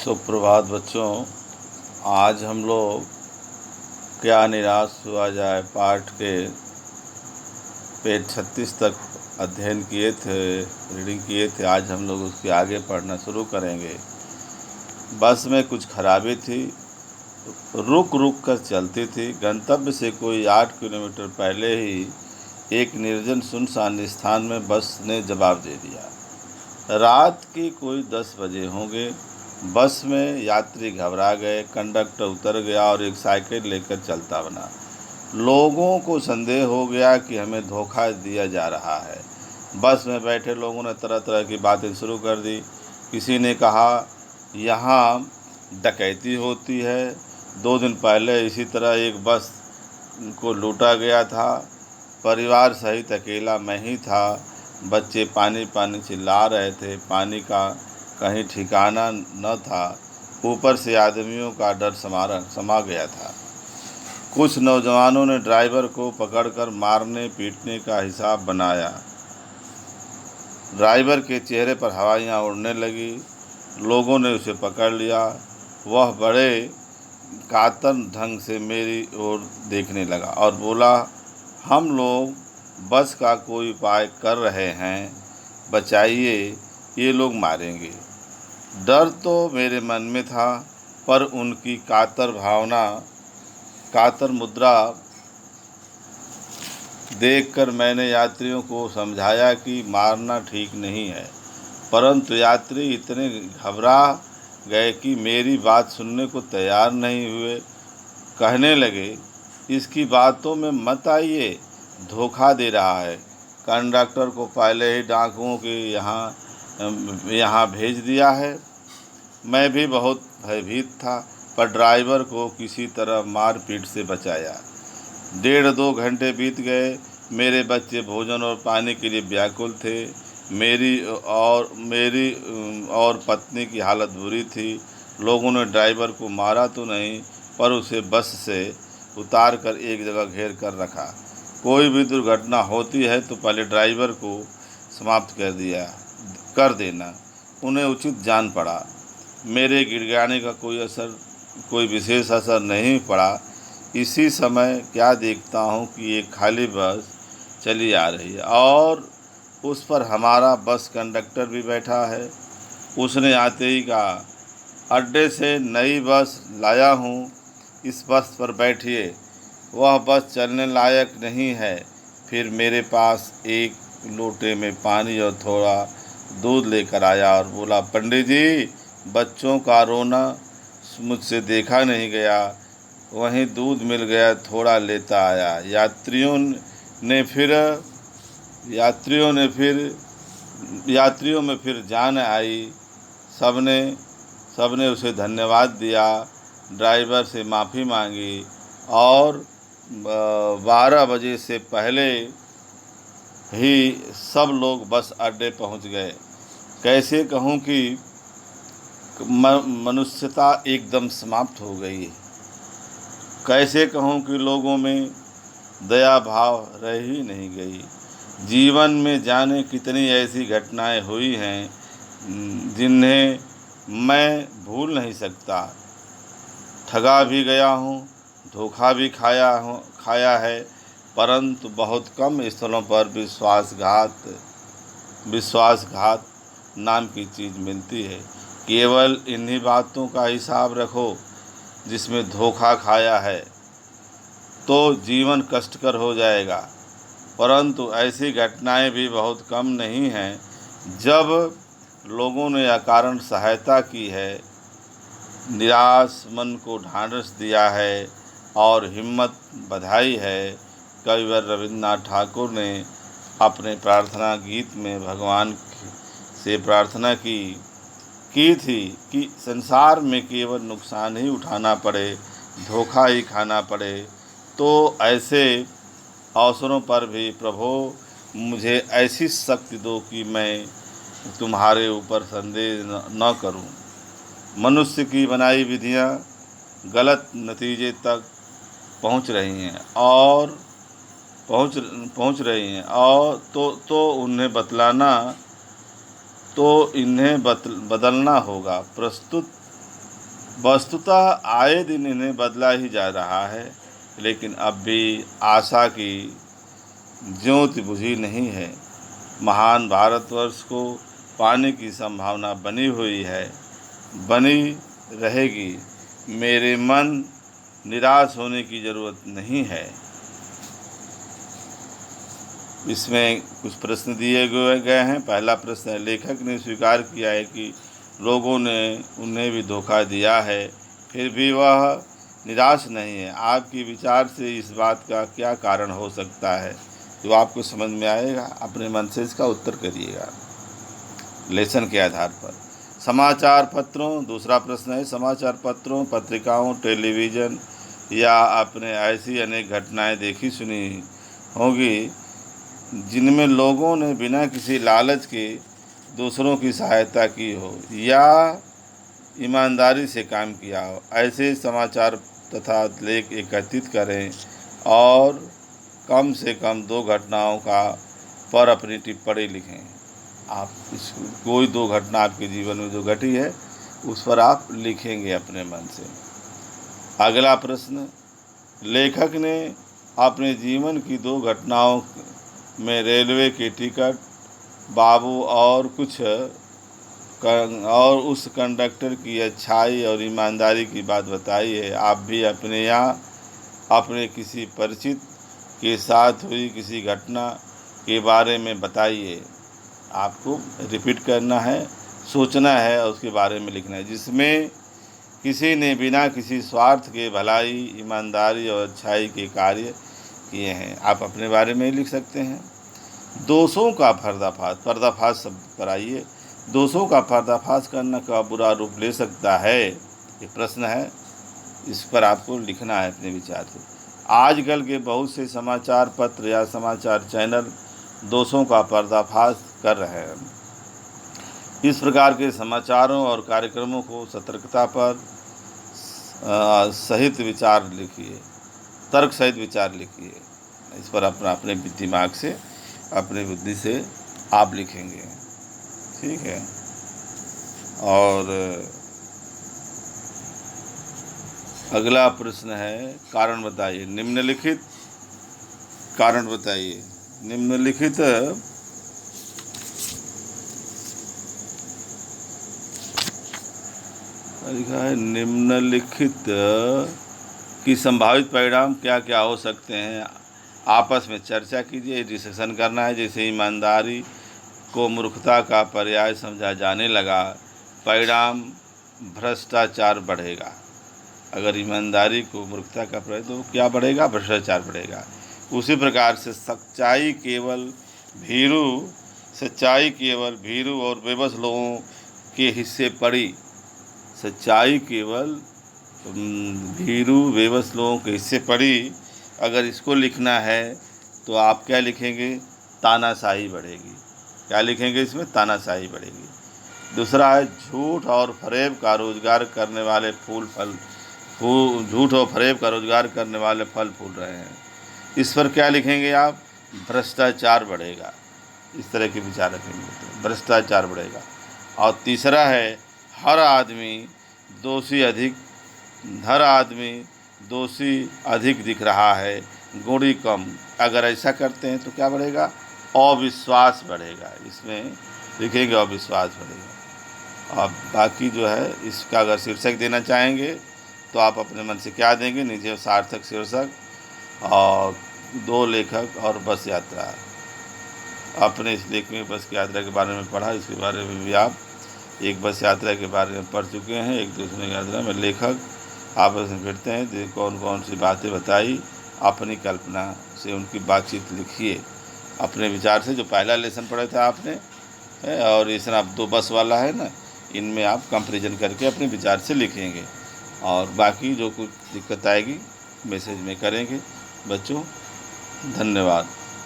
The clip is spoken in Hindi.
सुप्रभात बच्चों। आज हम लोग क्या निराश हुआ जाए पाठ के पेज 36 तक अध्ययन किए थे, रीडिंग किए थे। आज हम लोग उसके आगे पढ़ना शुरू करेंगे। बस में कुछ खराबी थी, रुक रुक कर चलती थी। गंतव्य से कोई 8 किलोमीटर पहले ही एक निर्जन सुनसान स्थान में बस ने जवाब दे दिया। रात की कोई 10 बजे होंगे। बस में यात्री घबरा गए। कंडक्टर उतर गया और एक साइकिल लेकर चलता बना। लोगों को संदेह हो गया कि हमें धोखा दिया जा रहा है। बस में बैठे लोगों ने तरह तरह की बातें शुरू कर दी। किसी ने कहा, यहाँ डकैती होती है। 2 दिन पहले इसी तरह एक बस को लूटा गया था। परिवार सहित अकेला मैं ही था। बच्चे पानी पानी चिल्ला रहे थे। पानी का कहीं ठिकाना न था। ऊपर से आदमियों का डर समा गया था। कुछ नौजवानों ने ड्राइवर को पकड़कर मारने पीटने का हिसाब बनाया। ड्राइवर के चेहरे पर हवाइयाँ उड़ने लगी। लोगों ने उसे पकड़ लिया। वह बड़े कातर ढंग से मेरी ओर देखने लगा और बोला, हम लोग बस का कोई उपाय कर रहे हैं, बचाइए, ये लोग मारेंगे। डर तो मेरे मन में था, पर उनकी कातर मुद्रा देखकर मैंने यात्रियों को समझाया कि मारना ठीक नहीं है। परंतु यात्री इतने घबरा गए कि मेरी बात सुनने को तैयार नहीं हुए। कहने लगे, इसकी बातों में मत आइए, धोखा दे रहा है। कंडक्टर को पहले ही डाकुओं के यहाँ भेज दिया है। मैं भी बहुत भयभीत था, पर ड्राइवर को किसी तरह मारपीट से बचाया। 1.5-2 घंटे बीत गए। मेरे बच्चे भोजन और पानी के लिए व्याकुल थे। मेरी और पत्नी की हालत बुरी थी। लोगों ने ड्राइवर को मारा तो नहीं, पर उसे बस से उतार कर एक जगह घेर कर रखा। कोई भी दुर्घटना होती है तो पहले ड्राइवर को समाप्त कर देना, उन्हें उचित जान पड़ा। मेरे गिड़गिड़ाने का कोई विशेष असर नहीं पड़ा। इसी समय क्या देखता हूँ कि एक खाली बस चली आ रही है और उस पर हमारा बस कंडक्टर भी बैठा है। उसने आते ही कहा, अड्डे से नई बस लाया हूँ, इस बस पर बैठिए। वह बस चलने लायक नहीं है। फिर मेरे पास एक लोटे में पानी और थोड़ा दूध लेकर आया और बोला, पंडित जी, बच्चों का रोना मुझसे देखा नहीं गया। वहीं दूध मिल गया, थोड़ा लेता आया। यात्रियों में फिर जान आई। सबने उसे धन्यवाद दिया, ड्राइवर से माफ़ी मांगी और 12 बजे से पहले ही सब लोग बस अड्डे पहुंच गए। कैसे कहूं कि मनुष्यता एकदम समाप्त हो गई। कैसे कहूं कि लोगों में दया भाव रह ही नहीं गई। जीवन में जाने कितनी ऐसी घटनाएं हुई हैं जिन्हें मैं भूल नहीं सकता। ठगा भी गया हूँ, धोखा भी खाया है, परंतु बहुत कम स्थलों पर विश्वासघात नाम की चीज़ मिलती है। केवल इन्हीं बातों का हिसाब रखो जिसमें धोखा खाया है, तो जीवन कष्टकर हो जाएगा। परंतु ऐसी घटनाएं भी बहुत कम नहीं हैं जब लोगों ने अकारण सहायता की है, निराश मन को ढांढस दिया है और हिम्मत बधाई है। कविवर रविन्द्रनाथ ठाकुर ने अपने प्रार्थना गीत में भगवान से प्रार्थना की थी कि संसार में केवल नुकसान ही उठाना पड़े, धोखा ही खाना पड़े, तो ऐसे अवसरों पर भी प्रभु मुझे ऐसी शक्ति दो कि मैं तुम्हारे ऊपर संदेह न करूं। मनुष्य की बनाई विधियां गलत नतीजे तक पहुंच रही हैं और इन्हें बदलना होगा। प्रस्तुत वस्तुतः आए दिन इन्हें बदला ही जा रहा है, लेकिन अब भी आशा की ज्योति बुझी नहीं है। महान भारतवर्ष को पाने की संभावना बनी हुई है, बनी रहेगी। मेरे मन निराश होने की ज़रूरत नहीं है। इसमें कुछ प्रश्न दिए गए हैं। पहला प्रश्न है, लेखक ने स्वीकार किया है कि लोगों ने उन्हें भी धोखा दिया है, फिर भी वह निराश नहीं है। आपके विचार से इस बात का क्या कारण हो सकता है? जो आपको समझ में आएगा, अपने मन से इसका उत्तर करिएगा लेसन के आधार पर। समाचार पत्रों, दूसरा प्रश्न है, समाचार पत्रों, पत्रिकाओं, टेलीविज़न या आपने ऐसी अनेक घटनाएं देखी सुनी होंगी जिनमें लोगों ने बिना किसी लालच के दूसरों की सहायता की हो या ईमानदारी से काम किया हो। ऐसे समाचार तथा लेख एकत्रित करें और कम से कम 2 घटनाओं का पर अपनी टिप्पणी लिखें। आप कोई 2 घटना आपके जीवन में जो घटी है उस पर आप लिखेंगे अपने मन से। अगला प्रश्न, लेखक ने अपने जीवन की 2 घटनाओं में रेलवे के टिकट बाबू और उस कंडक्टर की अच्छाई और ईमानदारी की बात बताई है। आप भी अपने यहाँ अपने किसी परिचित के साथ हुई किसी घटना के बारे में बताइए। आपको रिपीट करना है, सोचना है और उसके बारे में लिखना है, जिसमें किसी ने बिना किसी स्वार्थ के भलाई, ईमानदारी और अच्छाई के कार्य किए हैं। आप अपने बारे में ही लिख सकते हैं। दोषों का पर्दाफाश शब्द पर आइए। दोषों का पर्दाफाश करना का बुरा रूप ले सकता है, ये प्रश्न है, इस पर आपको लिखना है अपने विचार से। आजकल के बहुत से समाचार पत्र या समाचार चैनल दोषों का पर्दाफाश कर रहे हैं। इस प्रकार के समाचारों और कार्यक्रमों को सतर्कता पर सहित विचार लिखिए, तर्क सहित विचार लिखिए। इस पर अपने दिमाग से, अपनी बुद्धि से आप लिखेंगे, ठीक है। और अगला प्रश्न है, कारण बताइए। निम्नलिखित कारण बताइए। निम्नलिखित लिखा है, निम्नलिखित की संभावित परिणाम क्या क्या हो सकते हैं, आपस में चर्चा कीजिए। डिस्कशन करना है। जैसे ईमानदारी को मूर्खता का पर्याय समझा जाने लगा, परिणाम भ्रष्टाचार बढ़ेगा। अगर ईमानदारी को मूर्खता का पर्याय, तो क्या बढ़ेगा? भ्रष्टाचार बढ़ेगा। उसी प्रकार से सच्चाई केवल भीरू और बेबस लोगों के हिस्से पड़ी। सच्चाई केवल भीरू बेबस लोगों के हिस्से पड़ी। अगर इसको लिखना है तो आप क्या लिखेंगे? तानाशाही बढ़ेगी। क्या लिखेंगे इसमें? तानाशाही बढ़ेगी। दूसरा है, झूठ और फरेब का रोजगार करने वाले झूठ और फरेब का रोजगार करने वाले फल फूल रहे हैं। इस पर क्या लिखेंगे आप? भ्रष्टाचार बढ़ेगा। इस तरह के विचार रखेंगे तो भ्रष्टाचार बढ़ेगा। और तीसरा है, हर आदमी दोषी अधिक दिख रहा है, गुणी कम। अगर ऐसा करते हैं तो क्या बढ़ेगा? अविश्वास बढ़ेगा। इसमें लिखेंगे अविश्वास बढ़ेगा। और बाकी जो है, इसका अगर शीर्षक देना चाहेंगे तो आप अपने मन से क्या देंगे? निजी सार्थक शीर्षक और 2 लेखक और बस यात्रा। अपने इस लेख में बस की यात्रा के बारे में पढ़ा, इसके बारे में भी आप एक बस यात्रा के बारे में पढ़ चुके हैं। एक दूसरे की यात्रा में लेखक आपस में भिड़ते हैं, कौन कौन सी बातें बताई, अपनी कल्पना से उनकी बातचीत लिखिए अपने विचार से। जो पहला लेसन पढ़ा था आपने, और इस आप 2 बस वाला है ना, इनमें आप कंपैरिजन करके अपने विचार से लिखेंगे। और बाकी जो कुछ दिक्कत आएगी मैसेज में करेंगे। बच्चों, धन्यवाद।